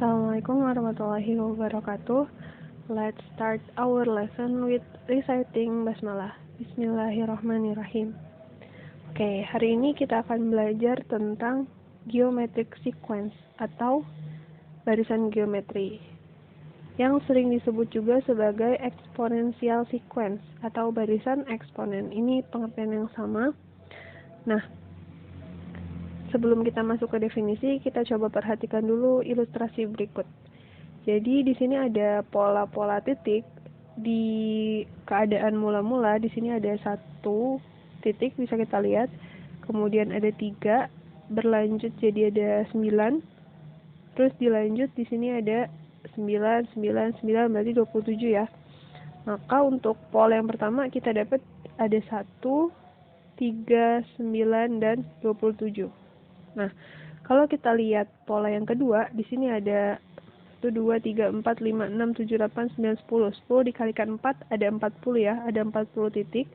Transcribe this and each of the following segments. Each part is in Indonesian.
Assalamualaikum warahmatullahi wabarakatuh. Let's start our lesson with reciting basmalah. Bismillahirrahmanirrahim. Oke, hari ini kita akan belajar tentang geometric sequence atau barisan geometri, yang sering disebut juga sebagai exponential sequence atau barisan eksponen. Ini pengertian yang sama. Nah, sebelum kita masuk ke definisi, kita coba perhatikan dulu ilustrasi berikut. Jadi di sini ada pola-pola titik di keadaan mula-mula. Di sini ada 1 titik, bisa kita lihat. Kemudian ada 3, berlanjut jadi ada 9. Terus dilanjut di sini ada 9, 9, 9, berarti 27 ya. Maka untuk pola yang pertama kita dapat ada 1, 3, 9, dan 27. Nah, kalau kita lihat pola yang kedua, di sini ada 1, 2, 3, 4, 5, 6, 7, 8, 9, 10. 10 dikalikan 4 ada 40 ya, ada 40 titik.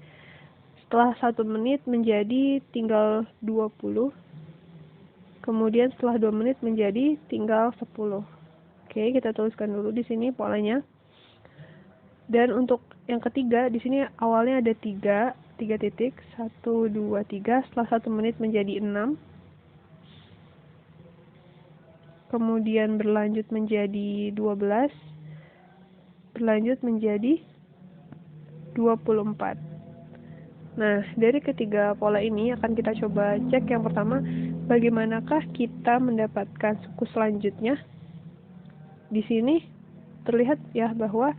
Setelah 1 menit menjadi tinggal 20. Kemudian setelah 2 menit menjadi tinggal 10. Oke, kita tuliskan dulu di sini polanya. Dan untuk yang ketiga, di sini awalnya ada 3 titik. 1, 2, 3. Setelah 1 menit menjadi 6. Kemudian berlanjut menjadi 12, berlanjut menjadi 24. Nah, dari ketiga pola ini akan kita coba cek. Yang pertama, bagaimanakah kita mendapatkan suku selanjutnya. Di sini terlihat ya bahwa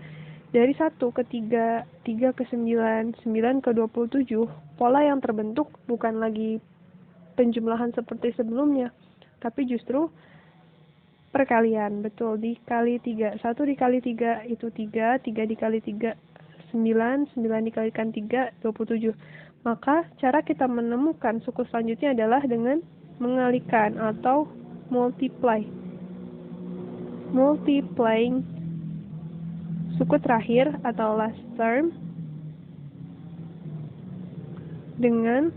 dari 1 ke 3, 3 ke 9, 9 ke 27, pola yang terbentuk bukan lagi penjumlahan seperti sebelumnya, tapi justru perkalian. Betul, dikali 3. 1 dikali 3 itu 3, 3 dikali 3 9, 9 dikalikan 3 27. Maka cara kita menemukan suku selanjutnya adalah dengan mengalikan atau multiplying suku terakhir atau last term dengan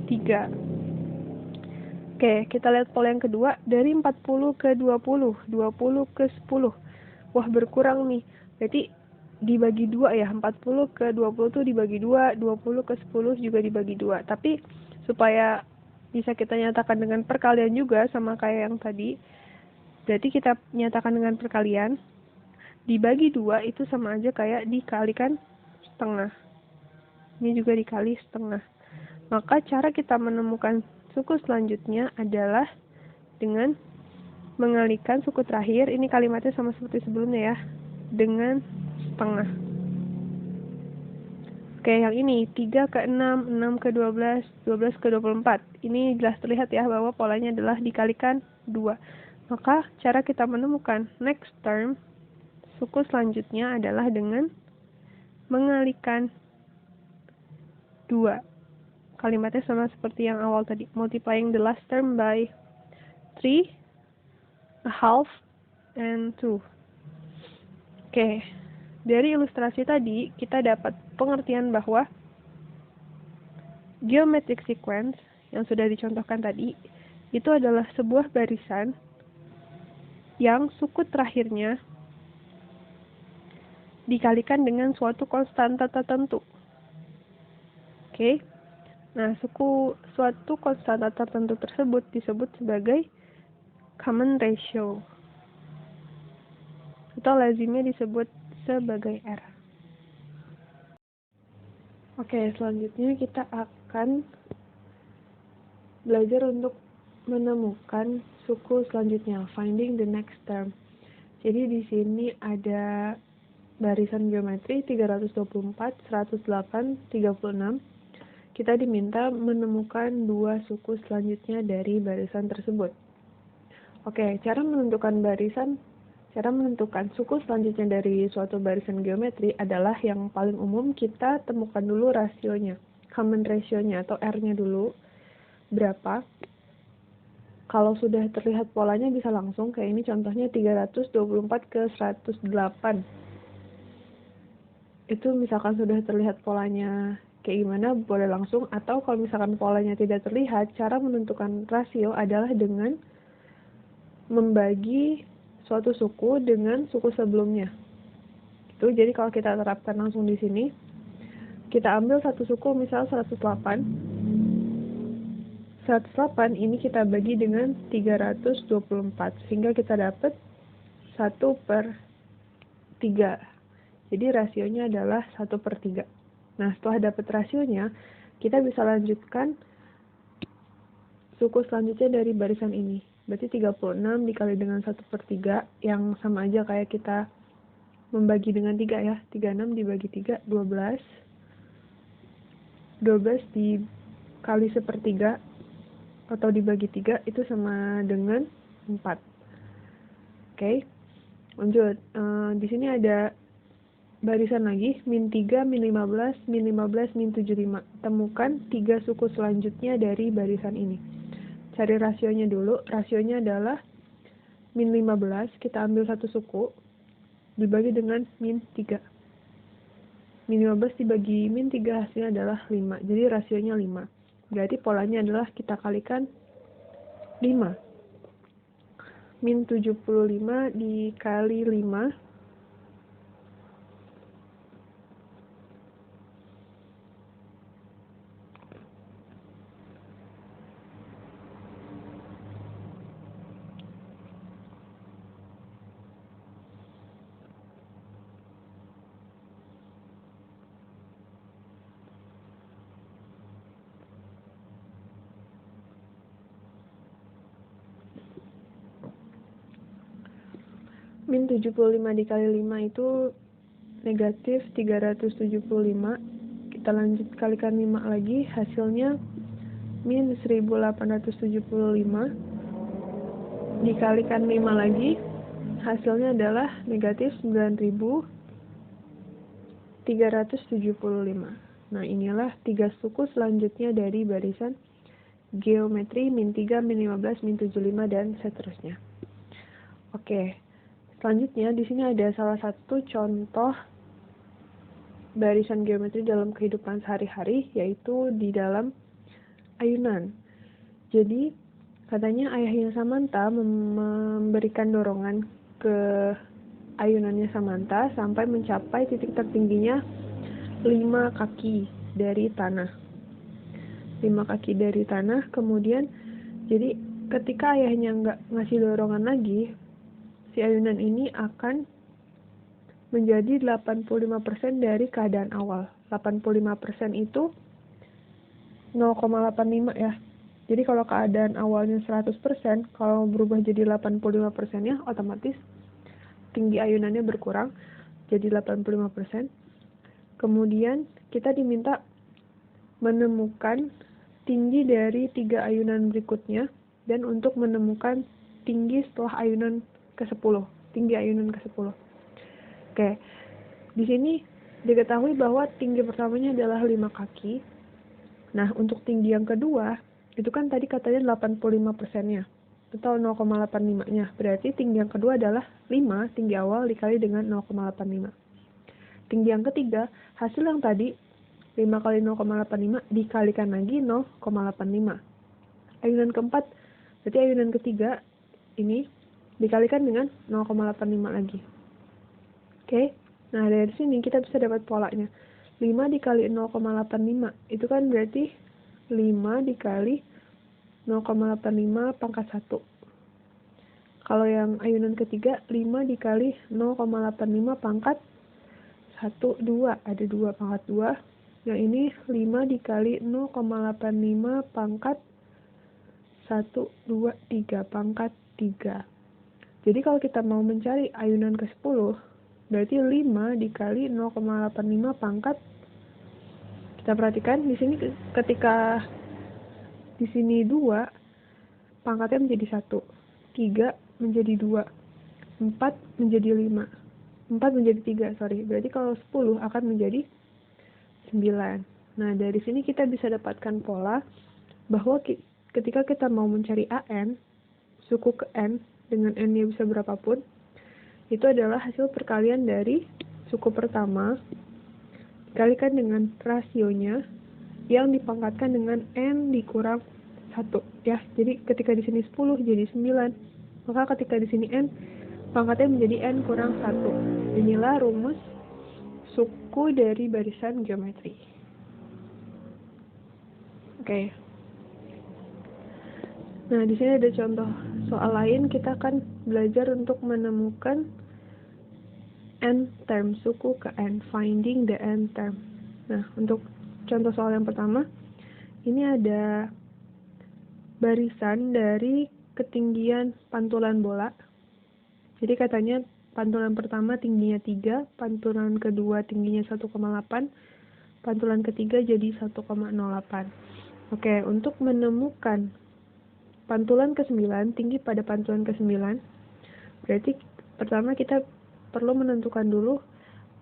3. Oke, kita lihat pola yang kedua. Dari 40 ke 20, 20 ke 10. Wah, berkurang nih. Berarti dibagi 2 ya. 40 ke 20 itu dibagi 2, 20 ke 10 juga dibagi 2. Tapi supaya bisa kita nyatakan dengan perkalian juga sama kayak yang tadi, berarti kita nyatakan dengan perkalian. Dibagi 2 itu sama aja kayak dikalikan setengah. Ini juga dikali setengah. Maka cara kita menemukan suku selanjutnya adalah dengan mengalikan suku terakhir, ini kalimatnya sama seperti sebelumnya ya, dengan setengah. Oke, yang ini 3 ke 6, 6 ke 12, 12 ke 24. Ini jelas terlihat ya bahwa polanya adalah dikalikan 2. Maka cara kita menemukan next term, suku selanjutnya adalah dengan mengalikan 2. Kalimatnya sama seperti yang awal tadi, multiplying the last term by 3, a half, and 2. Oke, dari ilustrasi tadi kita dapat pengertian bahwa geometric sequence yang sudah dicontohkan tadi itu adalah sebuah barisan yang suku terakhirnya dikalikan dengan suatu konstanta tertentu. Oke. Nah, suatu konstanta tertentu tersebut disebut sebagai common ratio. Atau lazimnya disebut sebagai R. Oke, selanjutnya kita akan belajar untuk menemukan suku selanjutnya, finding the next term. Jadi di sini ada barisan geometri 324, 108, 36. Kita diminta menemukan 2 suku selanjutnya dari barisan tersebut. Oke, cara menentukan suku selanjutnya dari suatu barisan geometri adalah yang paling umum kita temukan dulu rasionya, common ratio-nya atau R-nya dulu. Berapa? Kalau sudah terlihat polanya bisa langsung, kayak ini contohnya 324 ke 108. Itu misalkan sudah terlihat polanya kayak gimana, boleh langsung. Atau kalau misalkan polanya tidak terlihat, cara menentukan rasio adalah dengan membagi suatu suku dengan suku sebelumnya. Itu jadi kalau kita terapkan langsung di sini, kita ambil satu suku misal 108. 108 ini kita bagi dengan 324 sehingga kita dapat 1/3. Jadi rasionya adalah 1/3. Nah, setelah dapat rasionya, kita bisa lanjutkan suku selanjutnya dari barisan ini. Berarti 36 dikali dengan 1/3 yang sama aja kayak kita membagi dengan 3 ya. 36 dibagi 3, 12. 12 dikali 1/3 atau dibagi 3 itu sama dengan 4. Oke, lanjut. Di sini ada barisan lagi, min 3, min 15, min 15, min 75. Temukan 3 suku selanjutnya dari barisan ini. Cari rasionya dulu. Rasionya adalah min 15, kita ambil satu suku, dibagi dengan min 3. Min 15 dibagi min 3 hasilnya adalah 5. Jadi rasionya 5. Berarti polanya adalah kita kalikan 5. Min 75 dikali 5. Min 75 dikali 5 itu negatif 375. Kita lanjut kalikan 5 lagi, hasilnya min 1875. Dikalikan 5 lagi, hasilnya adalah negatif 9375. Nah, inilah 3 suku selanjutnya dari barisan geometri min 3, min 15, min 75, dan seterusnya. Oke. Selanjutnya, di sini ada salah satu contoh barisan geometri dalam kehidupan sehari-hari, yaitu di dalam ayunan. Jadi, katanya ayahnya Samantha memberikan dorongan ke ayunannya Samantha sampai mencapai titik tertingginya 5 kaki dari tanah. 5 kaki dari tanah, kemudian, jadi ketika ayahnya nggak ngasih dorongan lagi, si ayunan ini akan menjadi 85% dari keadaan awal. 85% itu 0,85 ya. Jadi kalau keadaan awalnya 100%, kalau berubah jadi 85%-nya, otomatis tinggi ayunannya berkurang jadi 85%. Kemudian kita diminta menemukan tinggi dari 3 ayunan berikutnya, dan untuk menemukan tinggi setelah ayunan ke-10, tinggi ayunan ke-10. Oke, di sini diketahui bahwa tinggi pertamanya adalah 5 kaki. Nah, untuk tinggi yang kedua, itu kan tadi katanya 85%-nya, atau 0,85-nya. Berarti tinggi yang kedua adalah 5, tinggi awal dikali dengan 0,85. Tinggi yang ketiga, hasil yang tadi, 5 kali 0,85 dikalikan lagi 0,85. Ayunan keempat, berarti ayunan ketiga ini dikalikan dengan 0,85 lagi. Oke, nah dari sini kita bisa dapat polanya. 5 dikali 0,85 itu kan berarti 5 dikali 0,85 pangkat 1. Kalau yang ayunan ketiga, 5 dikali 0,85 pangkat 1, 2. Ada 2 pangkat 2. Yang ini 5 dikali 0,85 pangkat 1, 2, 3 pangkat 3. Jadi kalau kita mau mencari ayunan ke-10, berarti 5 dikali 0,85 pangkat. Kita perhatikan di sini ketika di sini 2, pangkatnya menjadi 1. 3 menjadi 2. 4 menjadi 5. 4 menjadi 3, sorry. Berarti kalau 10 akan menjadi 9. Nah, dari sini kita bisa dapatkan pola bahwa ketika kita mau mencari AN, suku ke N, dengan N-nya bisa berapapun, itu adalah hasil perkalian dari suku pertama dikalikan dengan rasionya yang dipangkatkan dengan N dikurang 1 ya. Jadi ketika di sini 10 jadi 9, maka ketika di sini N pangkatnya menjadi n kurang 1. Inilah rumus suku dari barisan geometri. Oke. Nah, di sini ada contoh soal lain. Kita akan belajar untuk menemukan n term, suku ke n, finding the n term. Nah, untuk contoh soal yang pertama, ini ada barisan dari ketinggian pantulan bola. Jadi katanya pantulan pertama tingginya 3, pantulan kedua tingginya 1,8, pantulan ketiga jadi 1,08. Oke, untuk menemukan pantulan ke-9, tinggi pada pantulan ke-9, berarti pertama kita perlu menentukan dulu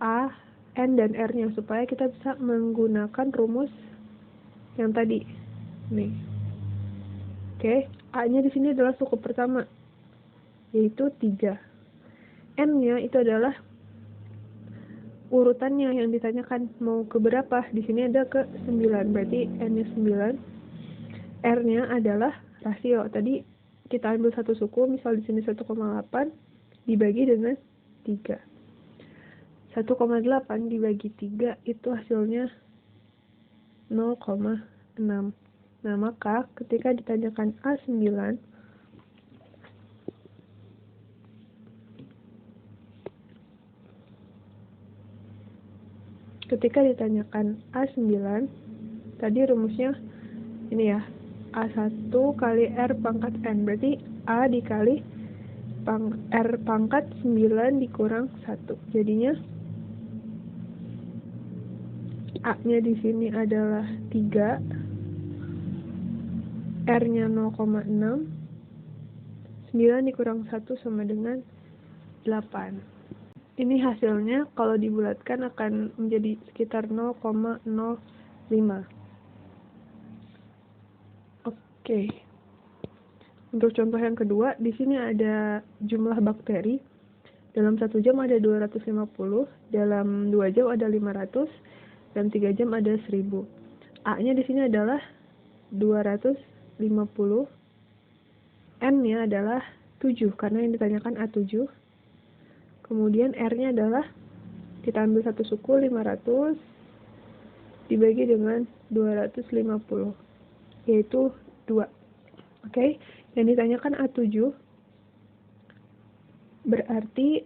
A, N, dan R-nya supaya kita bisa menggunakan rumus yang tadi. Nih. Oke, A-nya di sini adalah suku pertama, yaitu 3. N-nya itu adalah urutannya yang ditanyakan mau ke berapa. Di sini ada ke 9, berarti N-nya 9. R-nya adalah rasio. Tadi kita ambil satu suku, misal di sini 1,8 dibagi dengan 3. 1,8 dibagi 3 itu hasilnya 0,6. Nah, maka ketika ditanyakan A9, tadi rumusnya ini ya, A1 kali R pangkat N, berarti A dikali R pangkat 9 dikurang 1. Jadinya A-nya di sini adalah 3, R-nya 0,6, 9 dikurang 1 sama dengan 8. Ini hasilnya kalau dibulatkan akan menjadi sekitar 0,05. Oke. Untuk contoh yang kedua, di sini ada jumlah bakteri. Dalam 1 jam ada 250, dalam 2 jam ada 500, dalam 3 jam ada 1000. A-nya di sini adalah 250, N-nya adalah 7 karena yang ditanyakan A7. Kemudian R-nya adalah kita ambil satu suku 500 dibagi dengan 250, yaitu 2. Oke, yang ditanyakan A7, berarti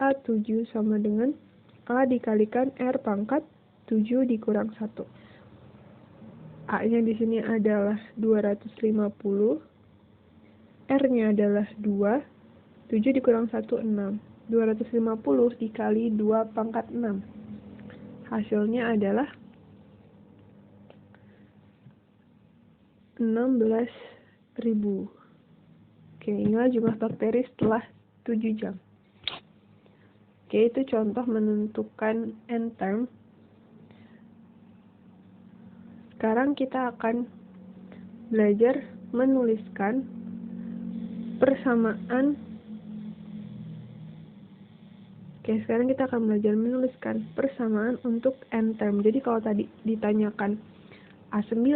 A7 sama dengan A dikalikan R pangkat 7 dikurang 1. A-nya di sini adalah 250, R-nya adalah 2, 7 dikurang 1, 6. 250 dikali 2 pangkat 6. Hasilnya adalah 16.000. Oke, inilah jumlah bakteri setelah 7 jam. Oke, itu contoh menentukan n term. Sekarang kita akan belajar menuliskan persamaan. Oke, sekarang kita akan belajar menuliskan persamaan untuk n term. Jadi kalau tadi ditanyakan A9,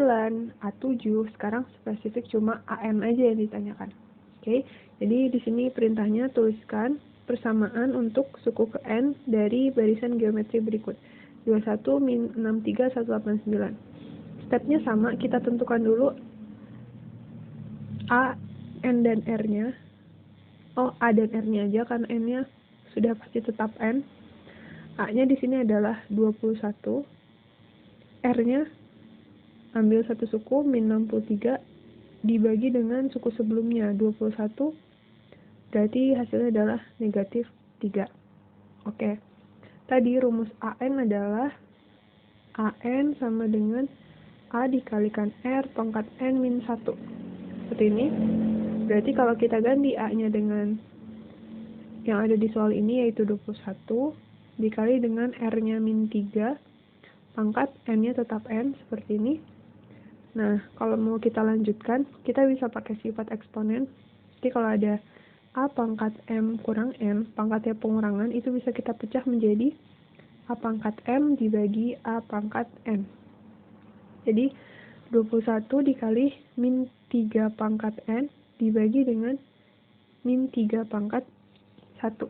A7, sekarang spesifik cuma AN aja yang ditanyakan. Oke, jadi di sini perintahnya tuliskan persamaan untuk suku ke n dari barisan geometri berikut. 21 min 63 189. Stepnya sama, kita tentukan dulu A, N, dan R-nya. A dan R-nya aja karena N-nya sudah pasti tetap N. A-nya di sini adalah 21. R-nya ambil satu suku min 63 dibagi dengan suku sebelumnya 21. Berarti hasilnya adalah negatif 3. Oke. Tadi rumus AN adalah AN sama dengan A dikalikan R pangkat N min 1. Seperti ini. Berarti kalau kita ganti A-nya dengan yang ada di soal ini yaitu 21 dikali dengan R-nya min 3 pangkat N-nya tetap N seperti ini. Nah, kalau mau kita lanjutkan, kita bisa pakai sifat eksponen. Jadi kalau ada A pangkat M kurang N, pangkatnya pengurangan, itu bisa kita pecah menjadi A pangkat M dibagi A pangkat N. Jadi 21 dikali min 3 pangkat N dibagi dengan min 3 pangkat 1.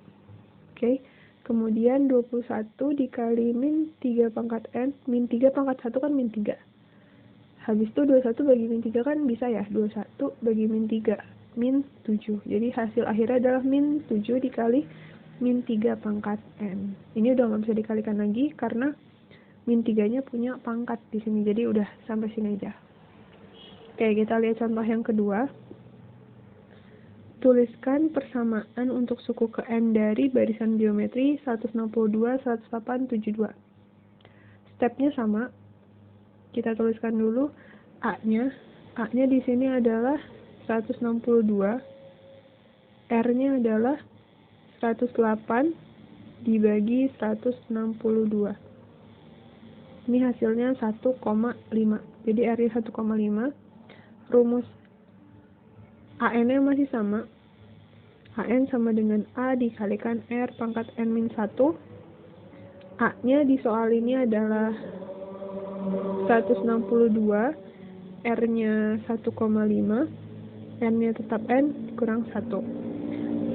Oke. Kemudian 21 dikali min 3 pangkat N. Min 3 pangkat 1 kan min 3. Habis itu 21 bagi min 3 kan bisa ya. 21 bagi min 3. Min 7. Jadi hasil akhirnya adalah min 7 dikali min 3 pangkat N. Ini udah nggak bisa dikalikan lagi karena min 3-nya punya pangkat di sini. Jadi udah sampai sini aja. Oke, kita lihat contoh yang kedua. Tuliskan persamaan untuk suku ke N dari barisan geometri 162, 108, 72. Stepnya sama. Kita tuliskan dulu A-nya. A-nya di sini adalah 162. R-nya adalah 108 dibagi 162. Ini hasilnya 1,5. Jadi R-nya 1,5. Rumus AN-nya masih sama. AN sama dengan A dikalikan R pangkat N-1. A-nya di soal ini adalah 162. R-nya 1,5. N-nya tetap N kurang 1.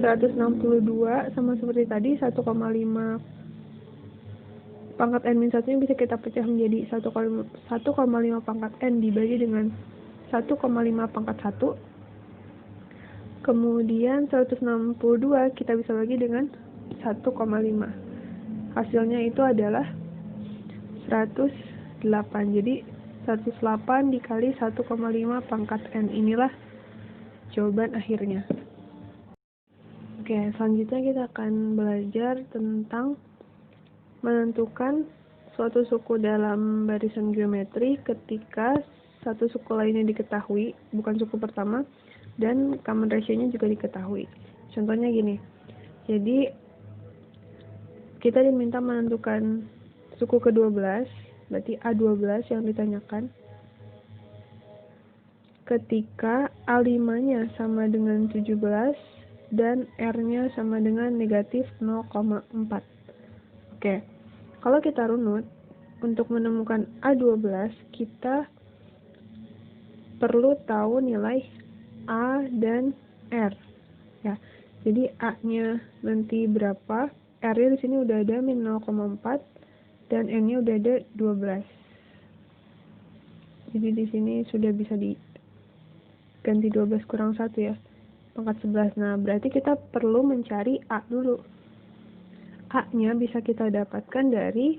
162 sama seperti tadi 1,5 pangkat N-1 nya bisa kita pecah menjadi 1,5 pangkat N dibagi dengan 1,5 pangkat 1. Kemudian 162 kita bisa bagi dengan 1,5. Hasilnya itu adalah 108. Jadi 108 dikali 1,5 pangkat N. Inilah jawaban akhirnya. Oke, selanjutnya kita akan belajar tentang menentukan suatu suku dalam barisan geometri ketika satu suku lainnya diketahui, bukan suku pertama, dan common ratio-nya juga diketahui. Contohnya gini, jadi kita diminta menentukan suku ke-12, berarti A12 yang ditanyakan, ketika A5-nya sama dengan 17 dan R-nya sama dengan negatif 0,4. Oke, kalau kita runut, untuk menemukan A12, kita perlu tahu nilai A dan R. Ya, jadi A-nya nanti berapa, R-nya di sini udah ada min 0,4 dan N-nya udah ada 12. Jadi di sini sudah bisa diganti 12 kurang 1 ya, pangkat 11. Nah, berarti kita perlu mencari A dulu. A-nya bisa kita dapatkan dari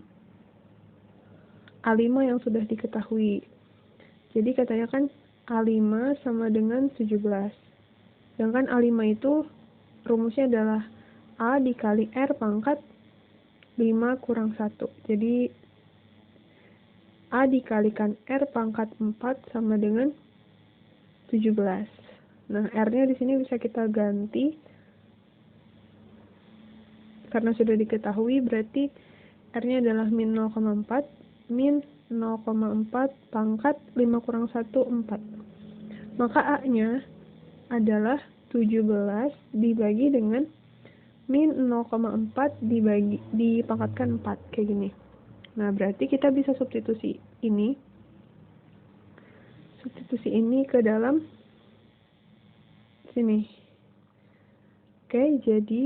A5 yang sudah diketahui. Jadi katanya kan A5 sama dengan 17. Sedangkan A5 itu rumusnya adalah A dikali R pangkat 5 kurang 1. Jadi A dikalikan R pangkat 4 sama dengan 17. Nah, R-nya di sini bisa kita ganti. Karena sudah diketahui, berarti R-nya adalah min 0,4. Min 0,4 pangkat 5 kurang 1, 4. Maka A-nya adalah 17 dibagi dengan min 0,4 dipangkatkan 4, kayak gini. Nah, berarti kita bisa substitusi ini ke dalam sini. Oke, jadi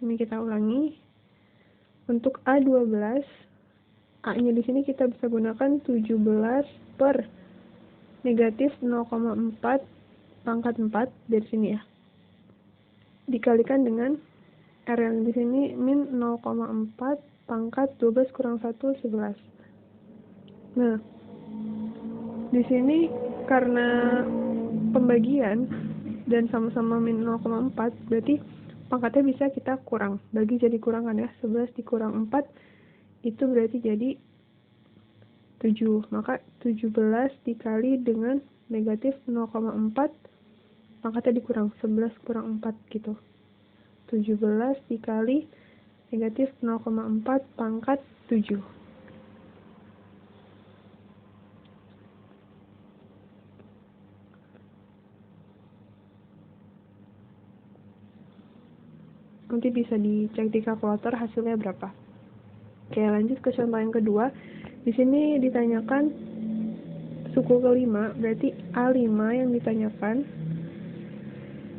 ini kita ulangi. Untuk A12, A-nya di sini kita bisa gunakan 17 per negatif 0,4 pangkat 4 dari sini ya. Dikalikan dengan R yang di sini min 0,4 pangkat 12 kurang 1, 11. Nah, di sini karena pembagian dan sama-sama min 0,4, berarti pangkatnya bisa kita kurang. Bagi jadi kurangan ya, 11 dikurang 4, itu berarti jadi 7. Maka 17 dikali dengan negatif 0,4, pangkatnya dikurang, 11 kurang 4 gitu. 17 dikali negatif 0,4 pangkat 7. Nanti bisa dicek di kalkulator hasilnya berapa. Oke, lanjut ke contoh yang kedua. Di sini ditanyakan suku kelima, berarti A5 yang ditanyakan.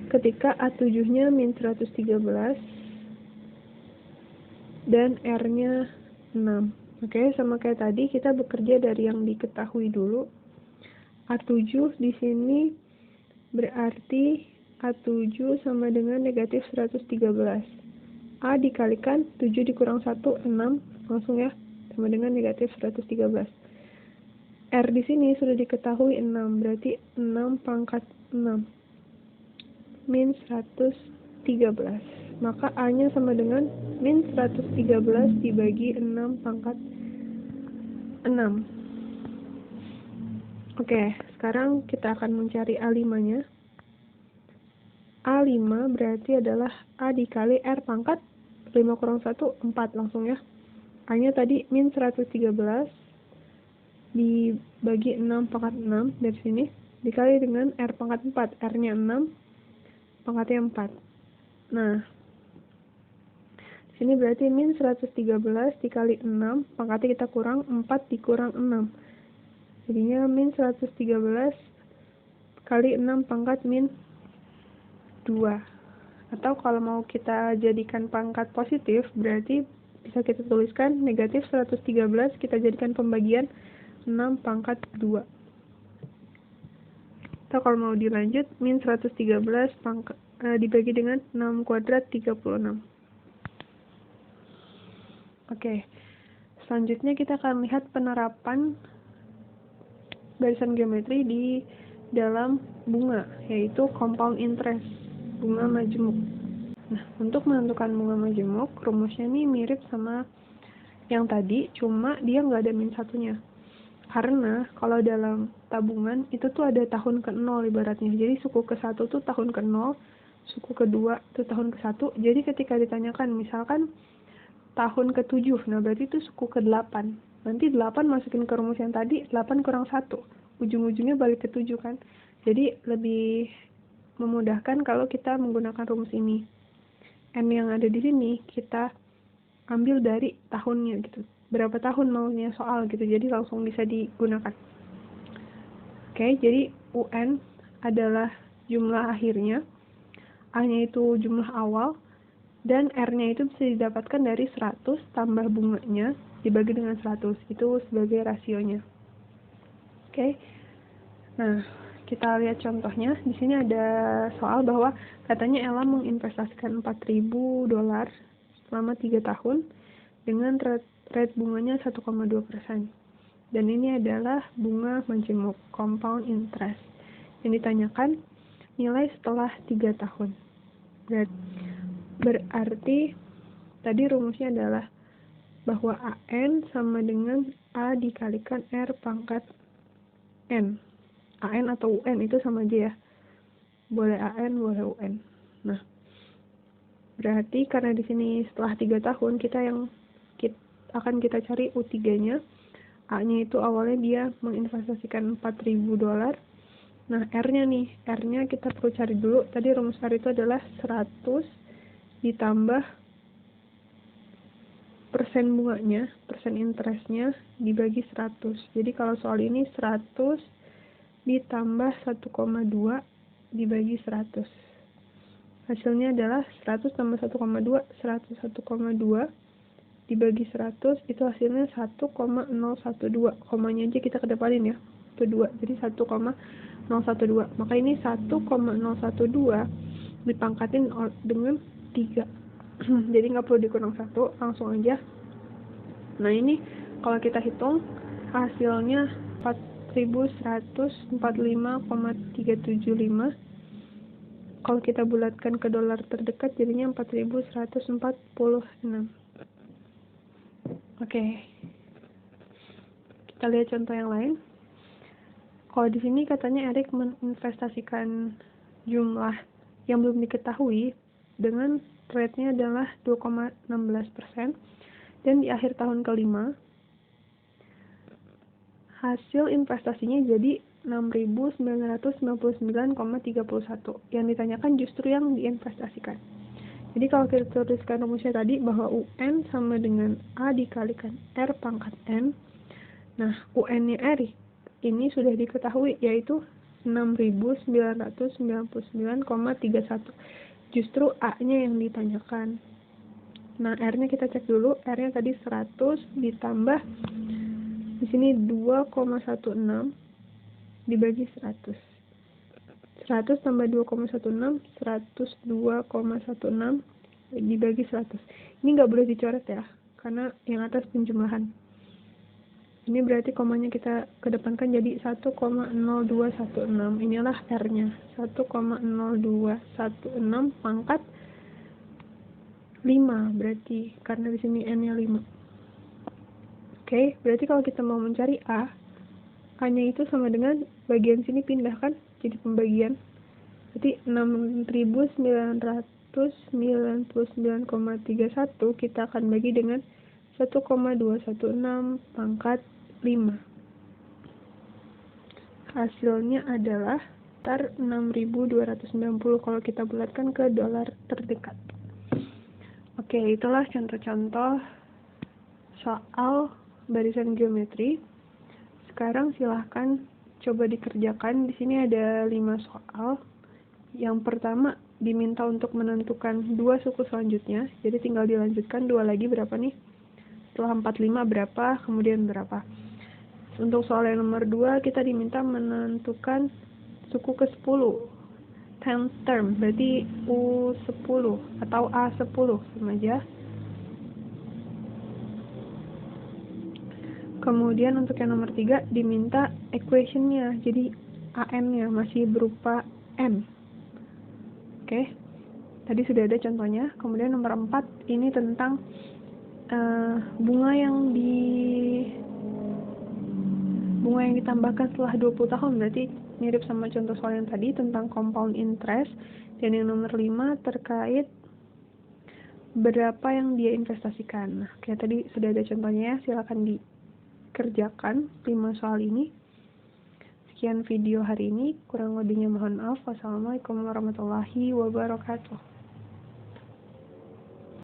ketika A7-nya min 113 dan R-nya 6. Oke, sama kayak tadi kita bekerja dari yang diketahui dulu. A7 di sini berarti A7 sama dengan negatif 113. A dikalikan 7 dikurang 1, 6. Langsung ya, sama dengan negatif 113. R di sini sudah diketahui 6, berarti 6 pangkat 6. Min 113. Maka A-nya sama dengan min 113 dibagi 6 pangkat 6. Oke, sekarang kita akan mencari A5-nya. A5 berarti adalah A dikali R pangkat 5 kurang 1, 4 langsung ya. A-nya tadi min 113 dibagi 6 pangkat 6 dari sini, dikali dengan R pangkat 4. R-nya 6, pangkatnya 4. Nah, sini berarti min 113 dikali 6, pangkatnya kita kurang, 4 dikurang 6. Jadinya min 113 kali 6 pangkat min 2. Atau kalau mau kita jadikan pangkat positif, berarti bisa kita tuliskan negatif 113 kita jadikan pembagian 6 pangkat 2. Atau kalau mau dilanjut, min 113 dibagi dengan 6 kuadrat 36. Oke, selanjutnya kita akan lihat penerapan barisan geometri di dalam bunga, yaitu compound interest, bunga majemuk. Nah, untuk menentukan bunga majemuk, rumusnya ini mirip sama yang tadi, cuma dia nggak ada min satunya. Karena kalau dalam tabungan, itu tuh ada tahun ke-0 ibaratnya. Jadi suku ke-1 tuh tahun ke-0, suku ke-2 tuh tahun ke-1. Jadi ketika ditanyakan, misalkan tahun ke-7, nah berarti itu suku ke-8. Nanti 8 masukin ke rumus yang tadi, 8 kurang 1. Ujung-ujungnya balik ke 7 kan. Jadi lebih memudahkan kalau kita menggunakan rumus ini. N yang ada di sini, kita ambil dari tahunnya gitu. Berapa tahun maunya soal gitu, jadi langsung bisa digunakan. Oke, jadi UN adalah jumlah akhirnya, A-nya itu jumlah awal, dan R-nya itu bisa didapatkan dari 100 tambah bunganya dibagi dengan 100. Itu sebagai rasionya. Oke. Nah, kita lihat contohnya. Di sini ada soal bahwa katanya Ella menginvestasikan $4.000 selama 3 tahun dengan rate bunganya 1,2%. Dan ini adalah bunga majemuk, compound interest. Yang ditanyakan nilai setelah 3 tahun. Berarti tadi rumusnya adalah bahwa AN sama dengan A dikalikan R pangkat N. AN atau UN itu sama aja ya. Boleh AN, boleh UN. Nah, berarti karena di sini setelah 3 tahun akan kita cari U3-nya. A-nya itu awalnya dia menginvestasikan $4.000. Nah, R-nya kita perlu cari dulu. Tadi rumus R itu adalah 100 ditambah persen bunganya, persen interestnya dibagi 100. Jadi kalau soal ini 100 ditambah 1,2 dibagi 100. Hasilnya adalah 100 tambah 1,2, 101,2 dibagi 100, itu hasilnya 1,012. Komanya aja kita kedepanin ya, itu 2, jadi 1,012. Maka ini 1,012 dipangkatin dengan 3. Jadi nggak perlu dikurang 1, langsung aja. Nah ini kalau kita hitung hasilnya 4.145,375. Kalau kita bulatkan ke dolar terdekat jadinya 4.146. Oke. Kita lihat contoh yang lain. Kalau di sini katanya Erik menginvestasikan jumlah yang belum diketahui dengan rate-nya adalah 2,16%, dan di akhir tahun kelima hasil investasinya jadi 6.999,31. Yang ditanyakan justru yang diinvestasikan. Jadi kalau kita tuliskan rumusnya tadi bahwa UN sama dengan A dikalikan R pangkat N. Nah, UN-nya Erik ini sudah diketahui, yaitu 6.999,31. Justru A-nya yang ditanyakan. Nah, R-nya kita cek dulu. R-nya tadi 100 ditambah di sini 2,16 dibagi 100. 100 tambah 2,16, 102,16 dibagi 100. Ini nggak boleh dicoret ya, karena yang atas penjumlahan. Ini berarti komanya kita kedepankan jadi 1,0216. Inilah R-nya. 1,0216 pangkat 5 berarti, karena di sini N-nya 5. Oke, berarti kalau kita mau mencari A, A-nya itu sama dengan bagian sini pindah kan, jadi pembagian. Berarti 6.999,31 kita akan bagi dengan 1,216 pangkat 5. Hasilnya adalah sekitar 6.290 kalau kita bulatkan ke dolar terdekat. Oke, itulah contoh-contoh soal barisan geometri. Sekarang silahkan coba dikerjakan. Di sini ada 5 soal. Yang pertama diminta untuk menentukan 2 suku selanjutnya. Jadi tinggal dilanjutkan 2 lagi berapa nih? Setelah 45 berapa, kemudian berapa. Untuk soal yang nomor 2 kita diminta menentukan suku ke-10. 10th term, berarti U10 atau A10 sama aja. Kemudian untuk yang nomor 3 diminta equation-nya, jadi AN-nya masih berupa M. Oke, tadi sudah ada contohnya. Kemudian nomor 4 ini tentang bunga yang ditambahkan setelah 20 tahun, berarti mirip sama contoh soal yang tadi tentang compound interest. Dan yang nomor 5 terkait berapa yang dia investasikan. Nah, kayak tadi sudah ada contohnya ya, silakan dikerjakan 5 soal ini. Sekian video hari ini, kurang lebihnya mohon maaf. Wassalamualaikum warahmatullahi wabarakatuh.